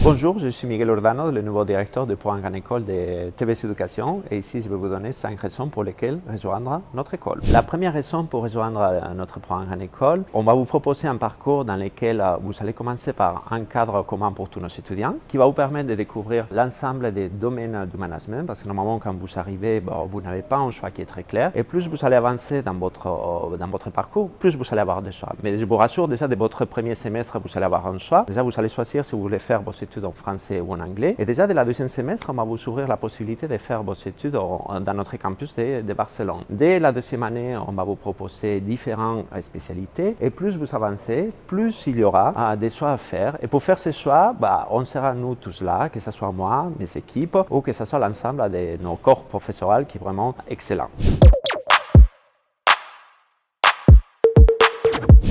Bonjour, je suis Miguel Ordano, le nouveau directeur du programme Grande École de TBS Éducation et ici je vais vous donner 5 raisons pour lesquelles rejoindre notre école. La première raison pour rejoindre notre programme Grande École, on va vous proposer un parcours dans lequel vous allez commencer par un cadre commun pour tous nos étudiants qui va vous permettre de découvrir l'ensemble des domaines du management parce que normalement quand vous arrivez, vous n'avez pas un choix qui est très clair et plus vous allez avancer dans votre parcours, plus vous allez avoir des choix. Mais je vous rassure déjà de votre premier semestre, vous allez avoir un choix. Déjà vous allez choisir si vous voulez faire vos études en français ou en anglais. Et déjà, dès la deuxième semestre, on va vous ouvrir la possibilité de faire vos études dans notre campus de Barcelone. Dès la deuxième année, on va vous proposer différentes spécialités. Et plus vous avancez, plus il y aura des choix à faire. Et pour faire ces choix, on sera nous tous là, que ce soit moi, mes équipes, ou que ce soit l'ensemble de nos corps professoraux qui est vraiment excellent.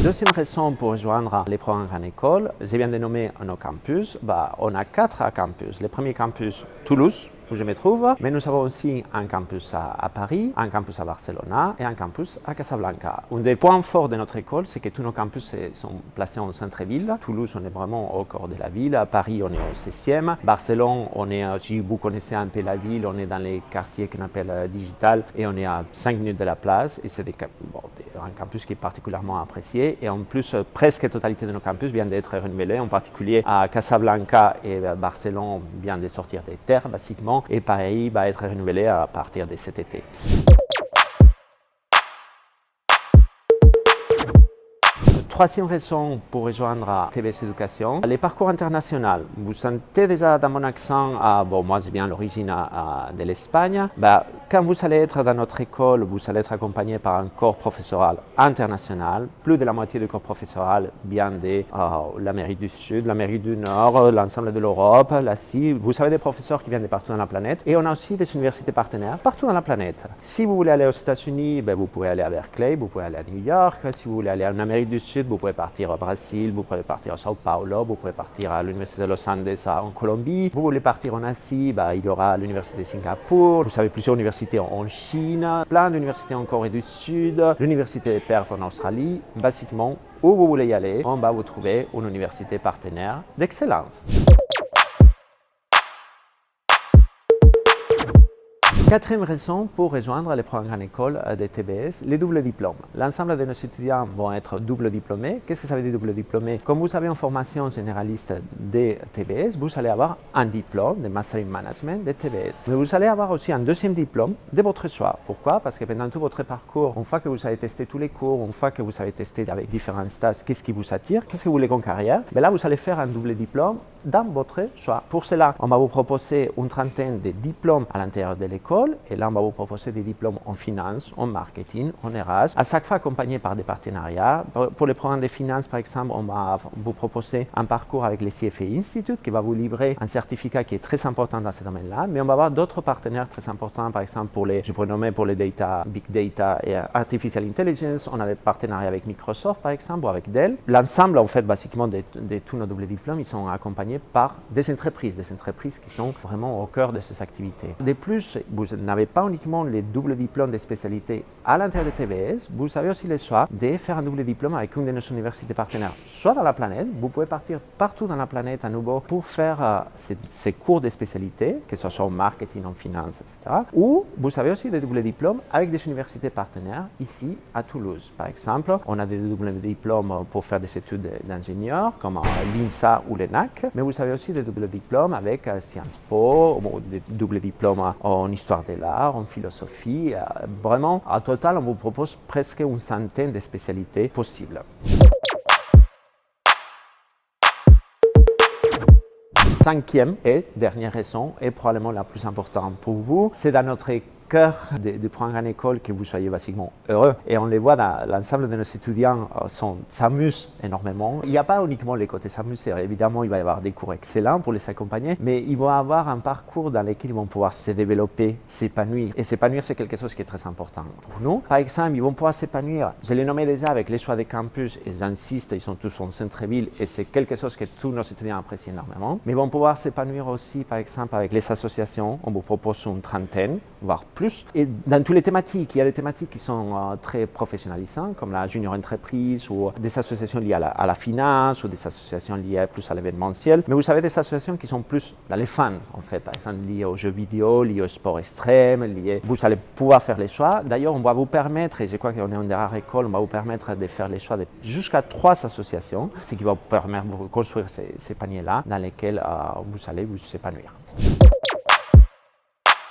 Deuxième raison pour rejoindre les programmes Grande École, je viens de nommer nos campus. On a 4 campus. Le premier campus, Toulouse, où je me trouve, mais nous avons aussi un campus à Paris, un campus à Barcelone et un campus à Casablanca. Un des points forts de notre école, c'est que tous nos campus sont placés en centre-ville. Toulouse, on est vraiment au cœur de la ville. À Paris, on est au 16e. Barcelone, on est, si vous connaissez un peu la ville, on est dans les quartiers qu'on appelle digital et on est à 5 minutes de la place. Et c'est un campus qui est particulièrement apprécié. Et en plus, presque la totalité de nos campus vient d'être renouvelée. En particulier à Casablanca et Barcelone vient de sortir des terres, basiquement. Et Paris va être renouvelé à partir de cet été. Troisième raison pour rejoindre TBS Éducation, les parcours internationaux. Vous sentez déjà dans mon accent, moi j'ai bien l'origine de l'Espagne. Quand vous allez être dans notre école, vous allez être accompagné par un corps professoral international. Plus de la moitié du corps professoral vient de l'Amérique du Sud, l'Amérique du Nord, l'ensemble de l'Europe, l'Asie. Vous avez des professeurs qui viennent de partout dans la planète. Et on a aussi des universités partenaires partout dans la planète. Si vous voulez aller aux États-Unis, vous pouvez aller à Berkeley, vous pouvez aller à New York. Si vous voulez aller en Amérique du Sud, vous pouvez partir au Brésil, vous pouvez partir à Sao Paulo, vous pouvez partir à l'Université de Los Andes en Colombie. Vous voulez partir en Asie, il y aura l'Université de Singapour. Vous avez plusieurs universités en Chine, plein d'universités en Corée du Sud, l'Université de Perth en Australie. Basiquement, où vous voulez y aller, on va vous trouver une université partenaire d'excellence. Quatrième raison pour rejoindre les programmes Grande École de TBS, les doubles diplômes. L'ensemble de nos étudiants vont être double diplômés. Qu'est-ce que ça veut dire double diplômé? Comme vous avez une formation généraliste de TBS, vous allez avoir un diplôme de Master in Management de TBS. Mais vous allez avoir aussi un deuxième diplôme de votre choix. Pourquoi? Parce que pendant tout votre parcours, une fois que vous avez testé tous les cours, une fois que vous avez testé avec différents stages, qu'est-ce qui vous attire, qu'est-ce que vous voulez comme carrière, là vous allez faire un double diplôme dans votre choix. Pour cela, on va vous proposer une trentaine de diplômes à l'intérieur de l'école. Et là, on va vous proposer des diplômes en finance, en marketing, en RH, à chaque fois accompagnés par des partenariats. Pour les programmes de finance, par exemple, on va vous proposer un parcours avec le CFA Institute qui va vous livrer un certificat qui est très important dans ce domaine-là. Mais on va avoir d'autres partenaires très importants, par exemple, je pourrais nommer pour les data, big data et artificial intelligence. On a des partenariats avec Microsoft, par exemple, ou avec Dell. L'ensemble, en fait, basiquement, de tous nos doubles diplômes, ils sont accompagnés par des entreprises qui sont vraiment au cœur de ces activités. De plus, vous n'avez pas uniquement les doubles diplômes de spécialité à l'intérieur de TBS, vous avez aussi le choix de faire un double diplôme avec une de nos universités partenaires, soit dans la planète, vous pouvez partir partout dans la planète à nouveau pour faire ces cours de spécialité, que ce soit en marketing, en finance, etc. Ou vous avez aussi des doubles diplômes avec des universités partenaires ici à Toulouse. Par exemple, on a des doubles diplômes pour faire des études d'ingénieur, comme l'INSA ou l'ENAC, mais vous avez aussi des doubles diplômes avec Sciences Po, des doubles diplômes en histoire de l'art, en philosophie. Vraiment, en total, on vous propose presque une centaine de spécialités possibles. Cinquième et dernière raison, et probablement la plus importante pour vous, c'est dans notre cœur du programme Grande École que vous soyez basiquement heureux. Et on les voit dans l'ensemble de nos étudiants s'amusent énormément. Il n'y a pas uniquement les côtés s'amuser. Évidemment, il va y avoir des cours excellents pour les accompagner, mais ils vont avoir un parcours dans lequel ils vont pouvoir se développer, s'épanouir. Et s'épanouir, c'est quelque chose qui est très important pour nous. Par exemple, ils vont pouvoir s'épanouir. Je l'ai nommé déjà avec les choix des campus, et j'insiste, ils sont tous en centre-ville et c'est quelque chose que tous nos étudiants apprécient énormément. Mais ils vont pouvoir s'épanouir aussi, par exemple, avec les associations. On vous propose une trentaine, voire plus plus. Et dans toutes les thématiques, il y a des thématiques qui sont très professionnalisantes, comme la junior entreprise ou des associations liées à la finance ou des associations liées plus à l'événementiel. Mais vous avez des associations qui sont plus dans les fans, en fait, par exemple liées aux jeux vidéo, liées au sport extrême, vous allez pouvoir faire les choix. D'ailleurs, on va vous permettre, et je crois qu'on est une des rares écoles, on va vous permettre de faire les choix de jusqu'à 3 associations, ce qui va vous permettre de construire ces paniers-là dans lesquels vous allez vous épanouir.